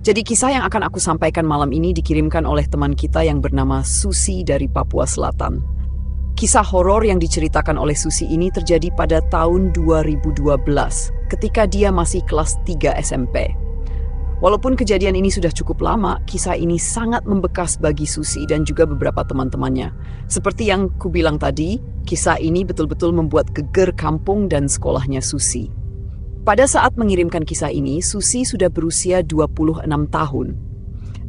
Jadi kisah yang akan aku sampaikan malam ini dikirimkan oleh teman kita yang bernama Susi dari Papua Selatan. Kisah horor yang diceritakan oleh Susi ini terjadi pada tahun 2012 ketika dia masih kelas 3 SMP. Walaupun kejadian ini sudah cukup lama, kisah ini sangat membekas bagi Susi dan juga beberapa teman-temannya. Seperti yang kubilang tadi, kisah ini betul-betul membuat geger kampung dan sekolahnya Susi. Pada saat mengirimkan kisah ini, Susi sudah berusia 26 tahun.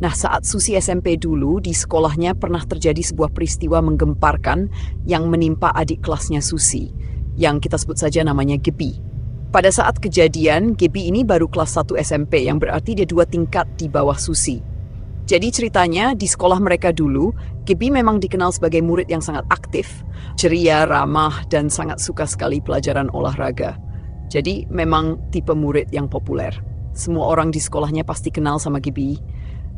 Nah, saat Susi SMP dulu, di sekolahnya pernah terjadi sebuah peristiwa menggemparkan yang menimpa adik kelasnya Susi, yang kita sebut saja namanya Gebi. Pada saat kejadian, Gebi ini baru kelas 1 SMP, yang berarti dia 2 tingkat di bawah Susi. Jadi ceritanya, di sekolah mereka dulu, Gebi memang dikenal sebagai murid yang sangat aktif, ceria, ramah, dan sangat suka sekali pelajaran olahraga. Jadi memang tipe murid yang populer. Semua orang di sekolahnya pasti kenal sama Gebi,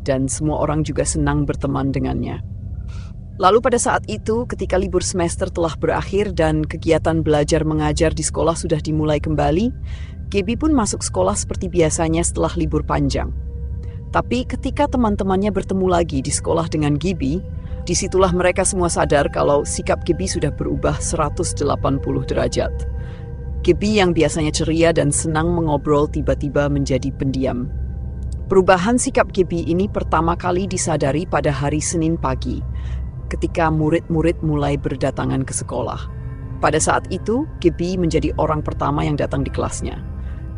dan semua orang juga senang berteman dengannya. Lalu pada saat itu, ketika libur semester telah berakhir dan kegiatan belajar mengajar di sekolah sudah dimulai kembali, Gebi pun masuk sekolah seperti biasanya setelah libur panjang. Tapi ketika teman-temannya bertemu lagi di sekolah dengan Gebi, disitulah mereka semua sadar kalau sikap Gebi sudah berubah 180 derajat. Gebi yang biasanya ceria dan senang mengobrol tiba-tiba menjadi pendiam. Perubahan sikap Gebi ini pertama kali disadari pada hari Senin pagi, ketika murid-murid mulai berdatangan ke sekolah. Pada saat itu, Gebi menjadi orang pertama yang datang di kelasnya.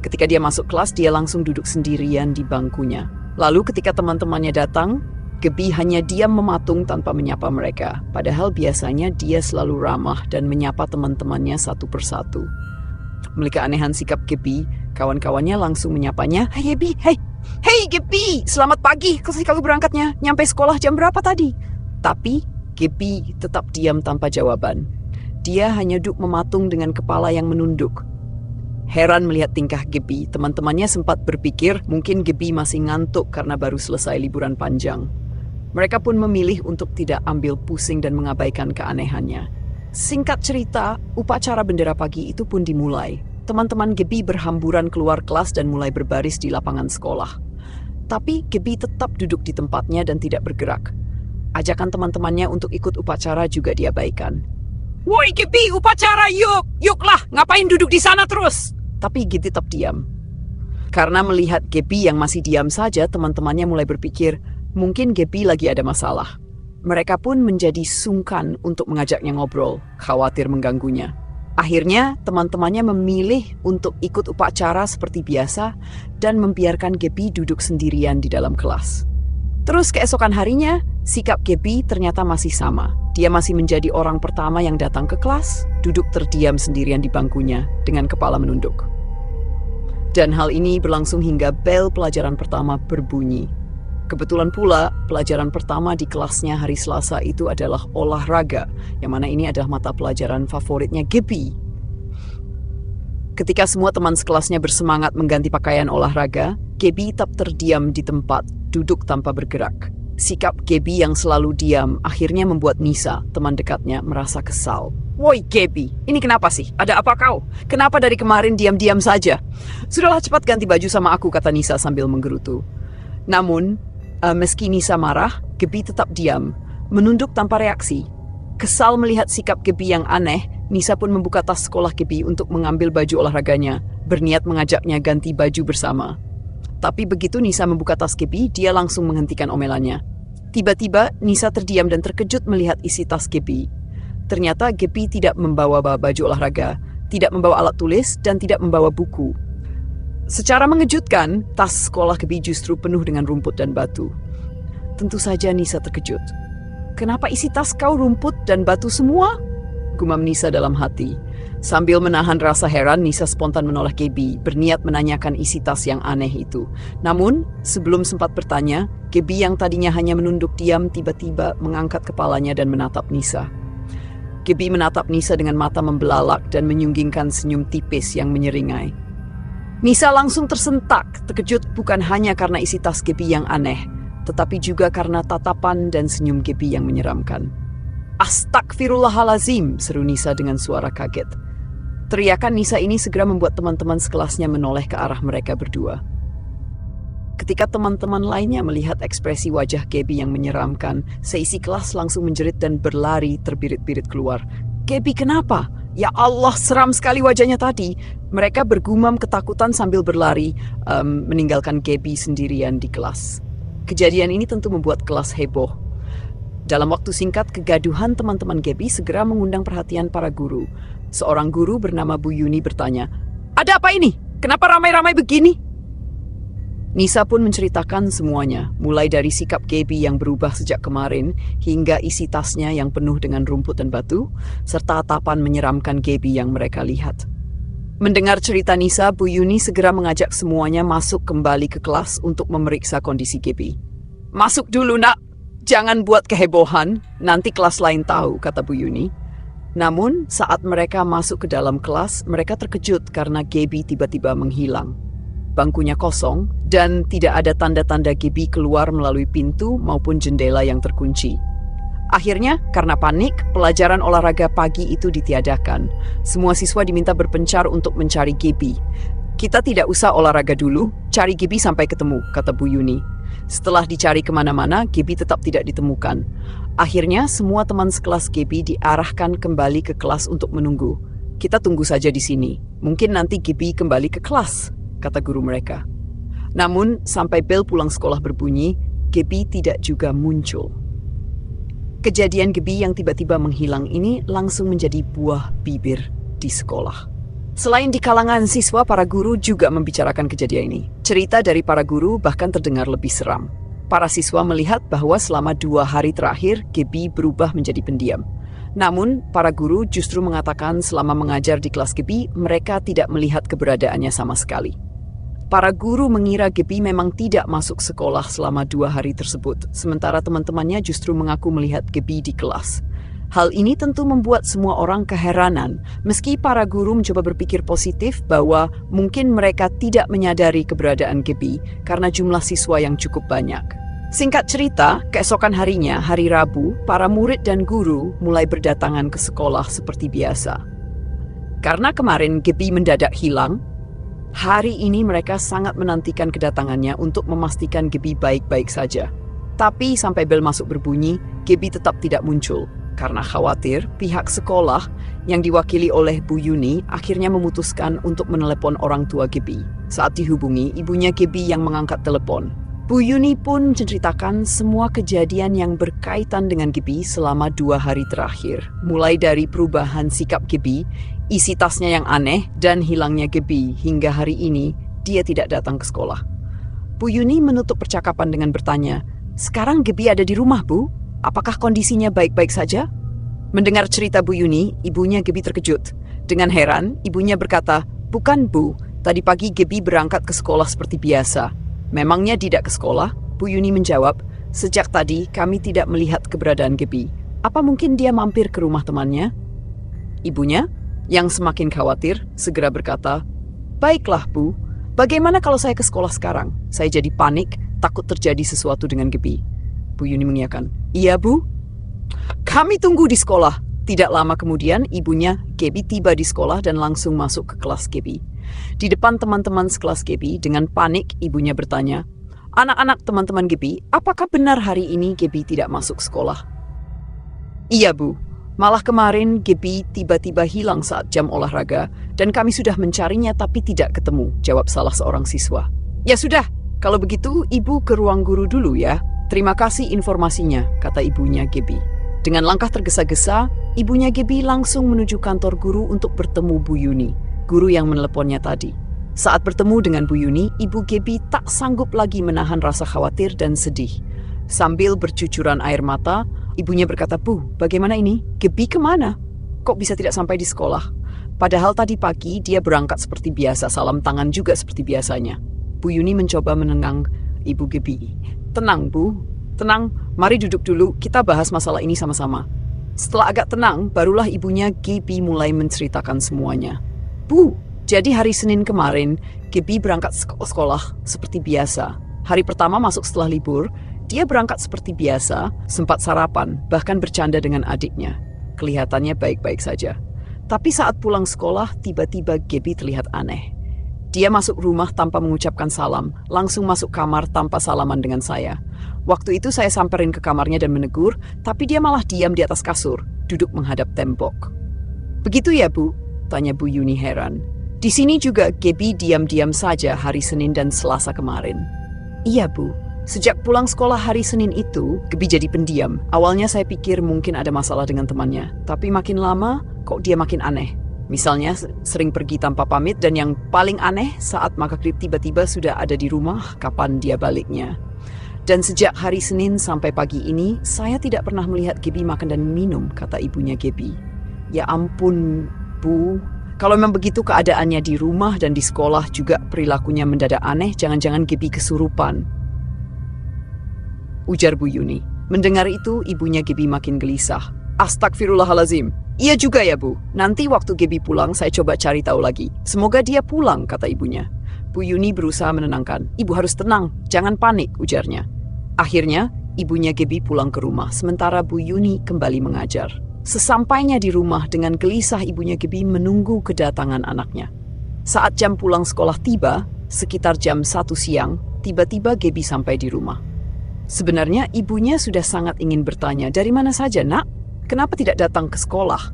Ketika dia masuk kelas, dia langsung duduk sendirian di bangkunya. Lalu ketika teman-temannya datang, Gebi hanya diam mematung tanpa menyapa mereka. Padahal biasanya dia selalu ramah dan menyapa teman-temannya satu persatu. Melihat keanehan sikap Gebi, kawan-kawannya langsung menyapanya, "Hey Gebi, hey Gebi, selamat pagi, kamu berangkatnya, nyampe sekolah jam berapa tadi?" Tapi Gebi tetap diam tanpa jawaban. Dia hanya duduk mematung dengan kepala yang menunduk. Heran melihat tingkah Gebi, teman-temannya sempat berpikir mungkin Gebi masih ngantuk karena baru selesai liburan panjang. Mereka pun memilih untuk tidak ambil pusing dan mengabaikan keanehannya. Singkat cerita, upacara bendera pagi itu pun dimulai. Teman-teman Gebi berhamburan keluar kelas dan mulai berbaris di lapangan sekolah. Tapi Gebi tetap duduk di tempatnya dan tidak bergerak. Ajakan teman-temannya untuk ikut upacara juga diabaikan. "Woi Gebi, upacara yuk! Yuklah, ngapain duduk di sana terus?" Tapi Gebi tetap diam. Karena melihat Gebi yang masih diam saja, teman-temannya mulai berpikir, mungkin Gebi lagi ada masalah. Mereka pun menjadi sungkan untuk mengajaknya ngobrol, khawatir mengganggunya. Akhirnya, teman-temannya memilih untuk ikut upacara seperti biasa dan membiarkan Gebi duduk sendirian di dalam kelas. Terus keesokan harinya, sikap Gebi ternyata masih sama. Dia masih menjadi orang pertama yang datang ke kelas, duduk terdiam sendirian di bangkunya dengan kepala menunduk. Dan hal ini berlangsung hingga bel pelajaran pertama berbunyi. Kebetulan pula, pelajaran pertama di kelasnya hari Selasa itu adalah olahraga, yang mana ini adalah mata pelajaran favoritnya Gebi. Ketika semua teman sekelasnya bersemangat mengganti pakaian olahraga, Gebi tetap terdiam di tempat, duduk tanpa bergerak. Sikap Gebi yang selalu diam akhirnya membuat Nisa, teman dekatnya, merasa kesal. "Woi Gebi, ini kenapa sih? Ada apa kau? Kenapa dari kemarin diam-diam saja?" "Sudahlah, cepat ganti baju sama aku," kata Nisa sambil menggerutu. Namun, meski Nisa marah, Gebi tetap diam, menunduk tanpa reaksi. Kesal melihat sikap Gebi yang aneh, Nisa pun membuka tas sekolah Gebi untuk mengambil baju olahraganya, berniat mengajaknya ganti baju bersama. Tapi begitu Nisa membuka tas Gebi, dia langsung menghentikan omelannya. Tiba-tiba, Nisa terdiam dan terkejut melihat isi tas Gebi. Ternyata Gebi tidak membawa baju olahraga, tidak membawa alat tulis, dan tidak membawa buku. Secara mengejutkan, tas sekolah Gebi justru penuh dengan rumput dan batu. Tentu saja Nisa terkejut. "Kenapa isi tas kau rumput dan batu semua?" gumam Nisa dalam hati. Sambil menahan rasa heran, Nisa spontan menoleh Gebi, berniat menanyakan isi tas yang aneh itu. Namun, sebelum sempat bertanya, Gebi yang tadinya hanya menunduk diam tiba-tiba mengangkat kepalanya dan menatap Nisa. Gebi menatap Nisa dengan mata membelalak dan menyunggingkan senyum tipis yang menyeringai. Nisa langsung tersentak, terkejut bukan hanya karena isi tas Gebi yang aneh, tetapi juga karena tatapan dan senyum Gebi yang menyeramkan. "Astagfirullahalazim," seru Nisa dengan suara kaget. Teriakan Nisa ini segera membuat teman-teman sekelasnya menoleh ke arah mereka berdua. Ketika teman-teman lainnya melihat ekspresi wajah Gaby yang menyeramkan, seisi kelas langsung menjerit dan berlari terbirit-birit keluar. "Gaby, kenapa? Ya Allah, seram sekali wajahnya tadi." Mereka bergumam ketakutan sambil berlari, meninggalkan Gaby sendirian di kelas. Kejadian ini tentu membuat kelas heboh. Dalam waktu singkat, kegaduhan teman-teman Gaby segera mengundang perhatian para guru. Seorang guru bernama Bu Yuni bertanya, "Ada apa ini? Kenapa ramai-ramai begini?" Nisa pun menceritakan semuanya, mulai dari sikap Gaby yang berubah sejak kemarin, hingga isi tasnya yang penuh dengan rumput dan batu, serta tatapan menyeramkan Gaby yang mereka lihat. Mendengar cerita Nisa, Bu Yuni segera mengajak semuanya masuk kembali ke kelas untuk memeriksa kondisi Gaby. "Masuk dulu, nak. Jangan buat kehebohan, nanti kelas lain tahu," kata Bu Yuni. Namun, saat mereka masuk ke dalam kelas, mereka terkejut karena Gaby tiba-tiba menghilang. Bangkunya kosong, dan tidak ada tanda-tanda Gaby keluar melalui pintu maupun jendela yang terkunci. Akhirnya, karena panik, pelajaran olahraga pagi itu ditiadakan. Semua siswa diminta berpencar untuk mencari Gaby. "Kita tidak usah olahraga dulu, cari Gaby sampai ketemu," kata Bu Yuni. Setelah dicari kemana-mana, Gaby tetap tidak ditemukan. Akhirnya, semua teman sekelas Gaby diarahkan kembali ke kelas untuk menunggu. "Kita tunggu saja di sini. Mungkin nanti Gaby kembali ke kelas," kata guru mereka. Namun, sampai bel pulang sekolah berbunyi, Gaby tidak juga muncul. Kejadian Gaby yang tiba-tiba menghilang ini langsung menjadi buah bibir di sekolah. Selain di kalangan siswa, para guru juga membicarakan kejadian ini. Cerita dari para guru bahkan terdengar lebih seram. Para siswa melihat bahwa selama 2 hari terakhir, Gaby berubah menjadi pendiam. Namun, para guru justru mengatakan selama mengajar di kelas Gaby, mereka tidak melihat keberadaannya sama sekali. Para guru mengira Gaby memang tidak masuk sekolah selama 2 hari tersebut, sementara teman-temannya justru mengaku melihat Gaby di kelas. Hal ini tentu membuat semua orang keheranan, meski para guru mencoba berpikir positif bahwa mungkin mereka tidak menyadari keberadaan Gaby karena jumlah siswa yang cukup banyak. Singkat cerita, keesokan harinya, hari Rabu, para murid dan guru mulai berdatangan ke sekolah seperti biasa. Karena kemarin Gaby mendadak hilang, hari ini mereka sangat menantikan kedatangannya untuk memastikan Gaby baik-baik saja. Tapi sampai bel masuk berbunyi, Gaby tetap tidak muncul. Karena khawatir, pihak sekolah yang diwakili oleh Bu Yuni akhirnya memutuskan untuk menelepon orang tua Gaby. Saat dihubungi, ibunya Gaby yang mengangkat telepon. Bu Yuni pun menceritakan semua kejadian yang berkaitan dengan Gaby selama 2 hari terakhir. Mulai dari perubahan sikap Gaby, isi tasnya yang aneh, dan hilangnya Gaby hingga hari ini dia tidak datang ke sekolah. Bu Yuni menutup percakapan dengan bertanya, "Sekarang Gaby ada di rumah, Bu? Apakah kondisinya baik-baik saja?" Mendengar cerita Bu Yuni, ibunya Gaby terkejut. Dengan heran, ibunya berkata, "Bukan, Bu. Tadi pagi Gaby berangkat ke sekolah seperti biasa." "Memangnya tidak ke sekolah?" Bu Yuni menjawab, "Sejak tadi kami tidak melihat keberadaan Gaby. Apa mungkin dia mampir ke rumah temannya?" Ibunya, yang semakin khawatir, segera berkata, "Baiklah, Bu. Bagaimana kalau saya ke sekolah sekarang? Saya jadi panik, takut terjadi sesuatu dengan Gaby." Bu Yuni mengiyakan, "Iya, Bu. Kami tunggu di sekolah." Tidak lama kemudian, ibunya Gaby tiba di sekolah dan langsung masuk ke kelas Gaby. Di depan teman-teman sekelas Gaby, dengan panik, ibunya bertanya, "Anak-anak teman-teman Gaby, apakah benar hari ini Gaby tidak masuk sekolah?" "Iya, Bu. Malah kemarin Gaby tiba-tiba hilang saat jam olahraga, dan kami sudah mencarinya tapi tidak ketemu," jawab salah seorang siswa. "Ya sudah, kalau begitu ibu ke ruang guru dulu ya. Terima kasih informasinya," kata ibunya Gaby. Dengan langkah tergesa-gesa, ibunya Gaby langsung menuju kantor guru untuk bertemu Bu Yuni, guru yang meneleponnya tadi. Saat bertemu dengan Bu Yuni, ibu Gaby tak sanggup lagi menahan rasa khawatir dan sedih. Sambil bercucuran air mata, ibunya berkata, "Bu, bagaimana ini? Gaby kemana? Kok bisa tidak sampai di sekolah? Padahal tadi pagi dia berangkat seperti biasa, salam tangan juga seperti biasanya." Bu Yuni mencoba menenang ibu Gaby. "Tenang, Bu. Tenang, mari duduk dulu, kita bahas masalah ini sama-sama." Setelah agak tenang, barulah ibunya Gaby mulai menceritakan semuanya. "Bu, jadi hari Senin kemarin, Gaby berangkat sekolah seperti biasa. Hari pertama masuk setelah libur, dia berangkat seperti biasa, sempat sarapan, bahkan bercanda dengan adiknya. Kelihatannya baik-baik saja. Tapi saat pulang sekolah, tiba-tiba Gaby terlihat aneh. Dia masuk rumah tanpa mengucapkan salam, langsung masuk kamar tanpa salaman dengan saya. Waktu itu saya samperin ke kamarnya dan menegur, tapi dia malah diam di atas kasur, duduk menghadap tembok. "Begitu ya, Bu?" tanya Bu Yuni heran. "Di sini juga Gaby diam-diam saja hari Senin dan Selasa kemarin." "Iya, Bu. Sejak pulang sekolah hari Senin itu, Gaby jadi pendiam. Awalnya saya pikir mungkin ada masalah dengan temannya, tapi makin lama kok dia makin aneh. Misalnya sering pergi tanpa pamit dan yang paling aneh saat maghrib tiba-tiba sudah ada di rumah kapan dia baliknya. Dan sejak hari Senin sampai pagi ini, saya tidak pernah melihat Gaby makan dan minum," kata ibunya Gaby. "Ya ampun, Bu. Kalau memang begitu keadaannya di rumah dan di sekolah juga perilakunya mendadak aneh, jangan-jangan Gaby kesurupan," ujar Bu Yuni. Mendengar itu, ibunya Gaby makin gelisah. "Astagfirullahalazim. Iya juga ya, Bu. Nanti waktu Gaby pulang, saya coba cari tahu lagi. Semoga dia pulang," kata ibunya. Bu Yuni berusaha menenangkan. "Ibu harus tenang, jangan panik," ujarnya. Akhirnya, ibunya Gaby pulang ke rumah, sementara Bu Yuni kembali mengajar. Sesampainya di rumah, dengan gelisah ibunya Gaby menunggu kedatangan anaknya. Saat jam pulang sekolah tiba, sekitar jam 1 siang, tiba-tiba Gaby sampai di rumah. Sebenarnya ibunya sudah sangat ingin bertanya, "Dari mana saja, Nak? Kenapa tidak datang ke sekolah?"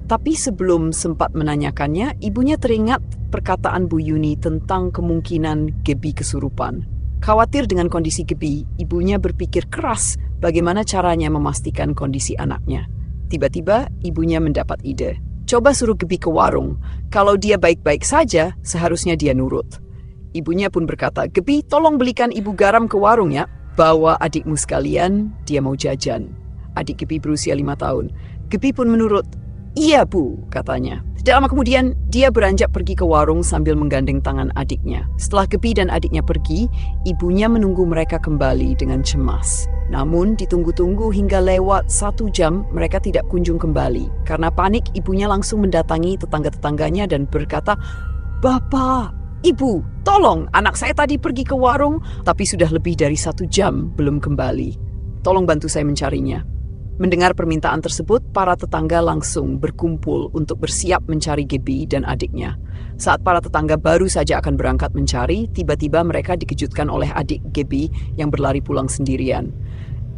Tapi sebelum sempat menanyakannya, ibunya teringat perkataan Bu Yuni tentang kemungkinan Gaby kesurupan. Khawatir dengan kondisi Gaby, ibunya berpikir keras bagaimana caranya memastikan kondisi anaknya. Tiba-tiba ibunya mendapat ide. "Coba suruh Gaby ke warung. Kalau dia baik-baik saja, seharusnya dia nurut." Ibunya pun berkata, "Gaby, tolong belikan ibu garam ke warung ya. Bawa adikmu sekalian, dia mau jajan." Adik Gaby berusia 5 tahun. Gaby pun menurut. "Iya, Bu," katanya. Tidak lama kemudian, dia beranjak pergi ke warung sambil menggandeng tangan adiknya. Setelah Gaby dan adiknya pergi, ibunya menunggu mereka kembali dengan cemas. Namun, ditunggu-tunggu hingga lewat 1 jam, mereka tidak kunjung kembali. Karena panik, ibunya langsung mendatangi tetangga-tetangganya dan berkata, "Bapak, Ibu, tolong, anak saya tadi pergi ke warung, tapi sudah lebih dari 1 jam belum kembali. Tolong bantu saya mencarinya." Mendengar permintaan tersebut, para tetangga langsung berkumpul untuk bersiap mencari Gaby dan adiknya. Saat para tetangga baru saja akan berangkat mencari, tiba-tiba mereka dikejutkan oleh adik Gaby yang berlari pulang sendirian.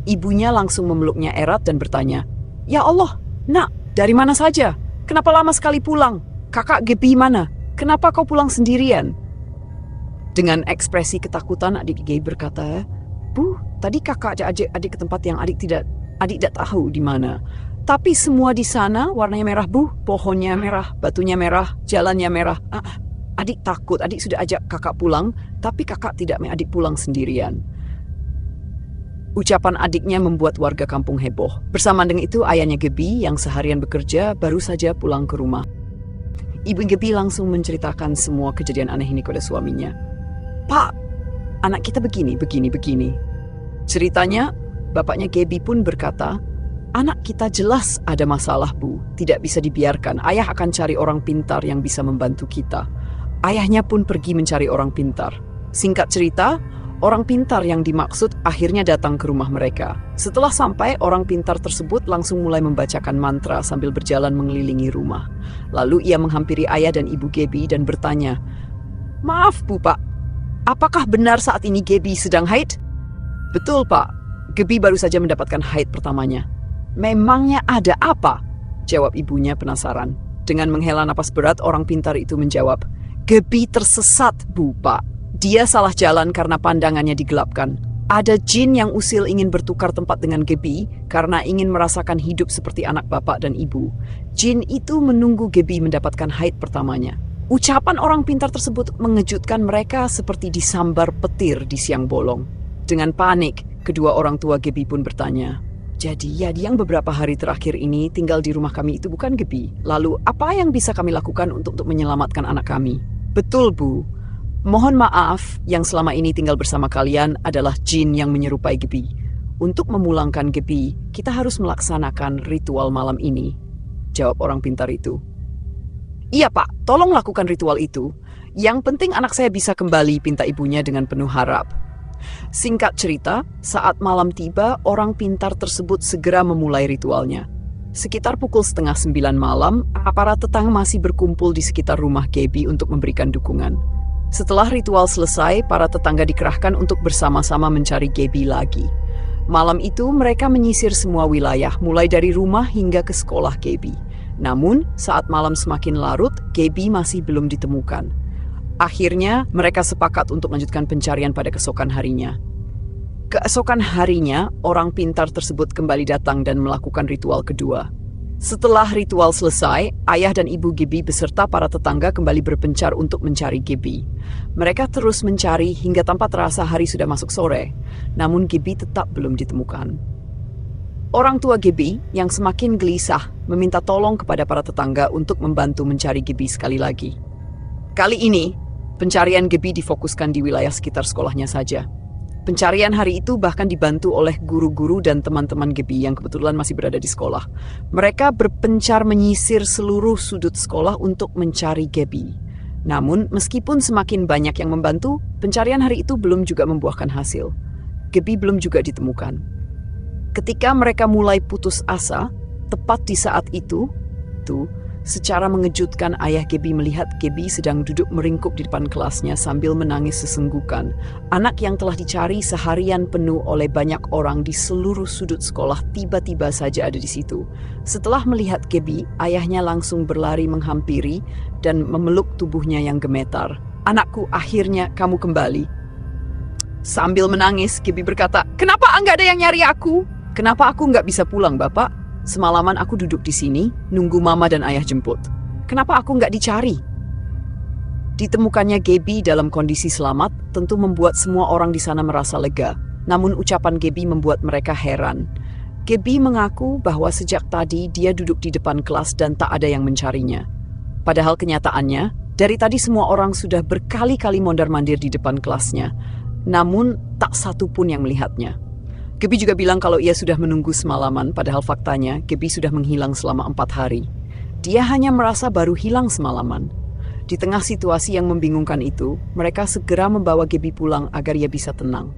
Ibunya langsung memeluknya erat dan bertanya, "Ya Allah, Nak, dari mana saja? Kenapa lama sekali pulang? Kakak Gaby mana? Kenapa kau pulang sendirian?" Dengan ekspresi ketakutan, adik Gaby berkata, "Bu, tadi kakak ajak adik ke tempat yang adik tidak tahu di mana. Tapi semua di sana warnanya merah, Bu. Pohonnya merah, batunya merah, jalannya merah. Adik takut, adik sudah ajak kakak pulang, tapi kakak tidak mau adik pulang sendirian." Ucapan adiknya membuat warga kampung heboh. Bersamaan dengan itu, ayahnya Gaby yang seharian bekerja baru saja pulang ke rumah. Ibu Gaby langsung menceritakan semua kejadian aneh ini kepada suaminya. "Pak, anak kita begini. Ceritanya, bapaknya Gaby pun berkata, "Anak kita jelas ada masalah, Bu. Tidak bisa dibiarkan. Ayah akan cari orang pintar yang bisa membantu kita." Ayahnya pun pergi mencari orang pintar. Singkat cerita, orang pintar yang dimaksud akhirnya datang ke rumah mereka. Setelah sampai, orang pintar tersebut langsung mulai membacakan mantra sambil berjalan mengelilingi rumah. Lalu ia menghampiri ayah dan ibu Gaby dan bertanya, "Maaf, Bu, Pak. Apakah benar saat ini Gaby sedang haid?" "Betul, Pak. Gaby baru saja mendapatkan haid pertamanya." "Memangnya ada apa?" jawab ibunya penasaran. Dengan menghela napas berat, orang pintar itu menjawab, "Gaby tersesat, Bu, Pak. Dia salah jalan karena pandangannya digelapkan. Ada jin yang usil ingin bertukar tempat dengan Gaby karena ingin merasakan hidup seperti anak bapak dan ibu. Jin itu menunggu Gaby mendapatkan haid pertamanya." Ucapan orang pintar tersebut mengejutkan mereka seperti disambar petir di siang bolong. Dengan panik, kedua orang tua Gaby pun bertanya, "Jadi ya, yang beberapa hari terakhir ini tinggal di rumah kami itu bukan Gaby. Lalu apa yang bisa kami lakukan untuk menyelamatkan anak kami?" "Betul, Bu. Mohon maaf, yang selama ini tinggal bersama kalian adalah jin yang menyerupai Gaby. Untuk memulangkan Gaby, kita harus melaksanakan ritual malam ini," jawab orang pintar itu. "Iya, Pak, tolong lakukan ritual itu. Yang penting anak saya bisa kembali," pinta ibunya dengan penuh harap. Singkat cerita, saat malam tiba, orang pintar tersebut segera memulai ritualnya. Sekitar pukul 8:30 malam, para tetangga masih berkumpul di sekitar rumah Gaby untuk memberikan dukungan. Setelah ritual selesai, para tetangga dikerahkan untuk bersama-sama mencari Gabby lagi. Malam itu mereka menyisir semua wilayah, mulai dari rumah hingga ke sekolah Gabby. Namun, saat malam semakin larut, Gabby masih belum ditemukan. Akhirnya, mereka sepakat untuk melanjutkan pencarian pada keesokan harinya. Keesokan harinya, orang pintar tersebut kembali datang dan melakukan ritual kedua. Setelah ritual selesai, ayah dan ibu Gabby beserta para tetangga kembali berpencar untuk mencari Gabby. Mereka terus mencari hingga tanpa terasa hari sudah masuk sore, namun Gabby tetap belum ditemukan. Orang tua Gabby yang semakin gelisah meminta tolong kepada para tetangga untuk membantu mencari Gabby sekali lagi. Kali ini, pencarian Gabby difokuskan di wilayah sekitar sekolahnya saja. Pencarian hari itu bahkan dibantu oleh guru-guru dan teman-teman Gabby yang kebetulan masih berada di sekolah. Mereka berpencar menyisir seluruh sudut sekolah untuk mencari Gabby. Namun, meskipun semakin banyak yang membantu, pencarian hari itu belum juga membuahkan hasil. Gabby belum juga ditemukan. Ketika mereka mulai putus asa, tepat di saat itu, secara mengejutkan ayah Gabby melihat Gabby sedang duduk meringkuk di depan kelasnya sambil menangis sesenggukan. Anak yang telah dicari seharian penuh oleh banyak orang di seluruh sudut sekolah tiba-tiba saja ada di situ. Setelah melihat Gabby, ayahnya langsung berlari menghampiri dan memeluk tubuhnya yang gemetar. "Anakku, akhirnya kamu kembali." Sambil menangis, Gabby berkata, "Kenapa nggak ada yang nyari aku? Kenapa aku nggak bisa pulang, Bapak? Semalaman aku duduk di sini, nunggu mama dan ayah jemput. Kenapa aku nggak dicari?" Ditemukannya Gabby dalam kondisi selamat tentu membuat semua orang di sana merasa lega. Namun ucapan Gabby membuat mereka heran. Gabby mengaku bahwa sejak tadi dia duduk di depan kelas dan tak ada yang mencarinya. Padahal kenyataannya, dari tadi semua orang sudah berkali-kali mondar-mandir di depan kelasnya. Namun tak satu pun yang melihatnya. Gabby juga bilang kalau ia sudah menunggu semalaman, padahal faktanya Gabby sudah menghilang selama 4 hari. Dia hanya merasa baru hilang semalaman. Di tengah situasi yang membingungkan itu, mereka segera membawa Gabby pulang agar ia bisa tenang.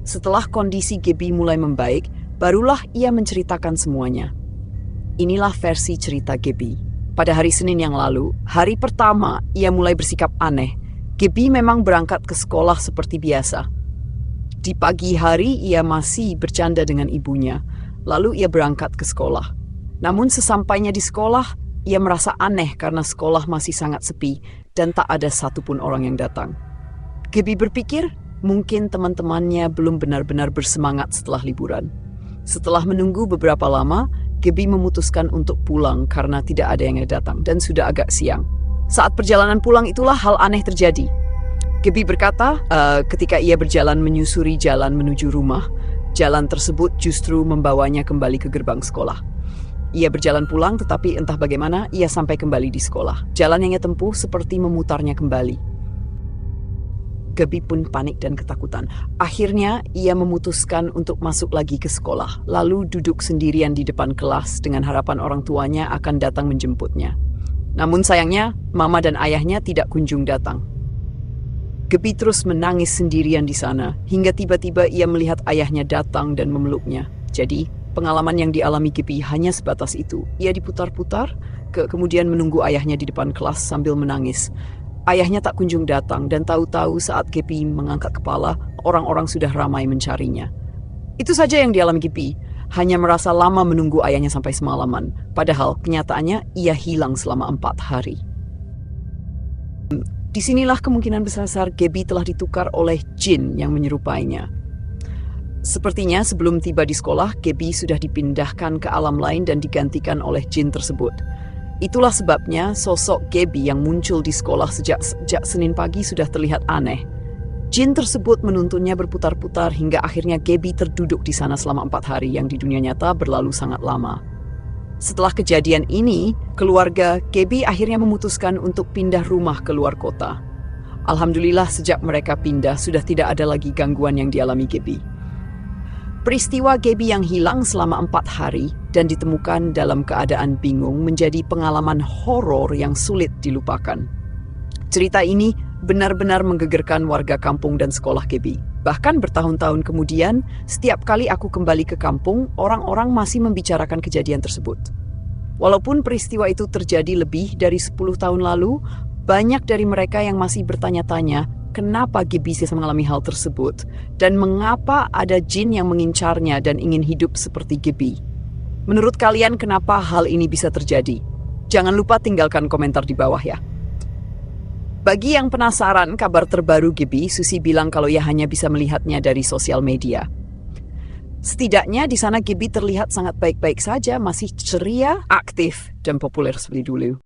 Setelah kondisi Gabby mulai membaik, barulah ia menceritakan semuanya. Inilah versi cerita Gabby. Pada hari Senin yang lalu, hari pertama ia mulai bersikap aneh. Gabby memang berangkat ke sekolah seperti biasa. Di pagi hari ia masih bercanda dengan ibunya, lalu ia berangkat ke sekolah. Namun sesampainya di sekolah, ia merasa aneh karena sekolah masih sangat sepi dan tak ada satupun orang yang datang. Gabby berpikir mungkin teman-temannya belum benar-benar bersemangat setelah liburan. Setelah menunggu beberapa lama, Gabby memutuskan untuk pulang karena tidak ada yang datang dan sudah agak siang. Saat perjalanan pulang itulah hal aneh terjadi. Gabby berkata, ketika ia berjalan menyusuri jalan menuju rumah, jalan tersebut justru membawanya kembali ke gerbang sekolah. Ia berjalan pulang, tetapi entah bagaimana ia sampai kembali di sekolah. Jalan yang ia tempuh seperti memutarnya kembali. Gabby pun panik dan ketakutan. Akhirnya, ia memutuskan untuk masuk lagi ke sekolah, lalu duduk sendirian di depan kelas dengan harapan orang tuanya akan datang menjemputnya. Namun sayangnya, mama dan ayahnya tidak kunjung datang. Gabby terus menangis sendirian di sana, hingga tiba-tiba ia melihat ayahnya datang dan memeluknya. Jadi, pengalaman yang dialami Gabby hanya sebatas itu. Ia diputar-putar, kemudian menunggu ayahnya di depan kelas sambil menangis. Ayahnya tak kunjung datang, dan tahu-tahu saat Gabby mengangkat kepala, orang-orang sudah ramai mencarinya. Itu saja yang dialami Gabby, hanya merasa lama menunggu ayahnya sampai semalaman. Padahal, kenyataannya ia hilang selama 4 hari. Disinilah kemungkinan besar Gabby telah ditukar oleh jin yang menyerupainya. Sepertinya sebelum tiba di sekolah, Gabby sudah dipindahkan ke alam lain dan digantikan oleh jin tersebut. Itulah sebabnya sosok Gabby yang muncul di sekolah sejak Senin pagi sudah terlihat aneh. Jin tersebut menuntunnya berputar-putar hingga akhirnya Gabby terduduk di sana selama 4 hari yang di dunia nyata berlalu sangat lama. Setelah kejadian ini, keluarga Gabby akhirnya memutuskan untuk pindah rumah ke luar kota. Alhamdulillah sejak mereka pindah sudah tidak ada lagi gangguan yang dialami Gabby. Peristiwa Gabby yang hilang selama 4 hari dan ditemukan dalam keadaan bingung menjadi pengalaman horor yang sulit dilupakan. Cerita ini benar-benar menggegerkan warga kampung dan sekolah Gabby. Bahkan bertahun-tahun kemudian, setiap kali aku kembali ke kampung, orang-orang masih membicarakan kejadian tersebut. Walaupun peristiwa itu terjadi lebih dari 10 tahun lalu, Banyak dari mereka yang masih bertanya-tanya kenapa Gibby bisa mengalami hal tersebut dan mengapa ada jin yang mengincarnya dan ingin hidup seperti Gibby. Menurut kalian kenapa hal ini bisa terjadi? Jangan lupa tinggalkan komentar di bawah ya. Bagi yang penasaran kabar terbaru Gibby, Susie bilang kalau ia hanya bisa melihatnya dari sosial media. Setidaknya di sana Gibby terlihat sangat baik-baik saja, masih ceria, aktif, dan populer seperti dulu.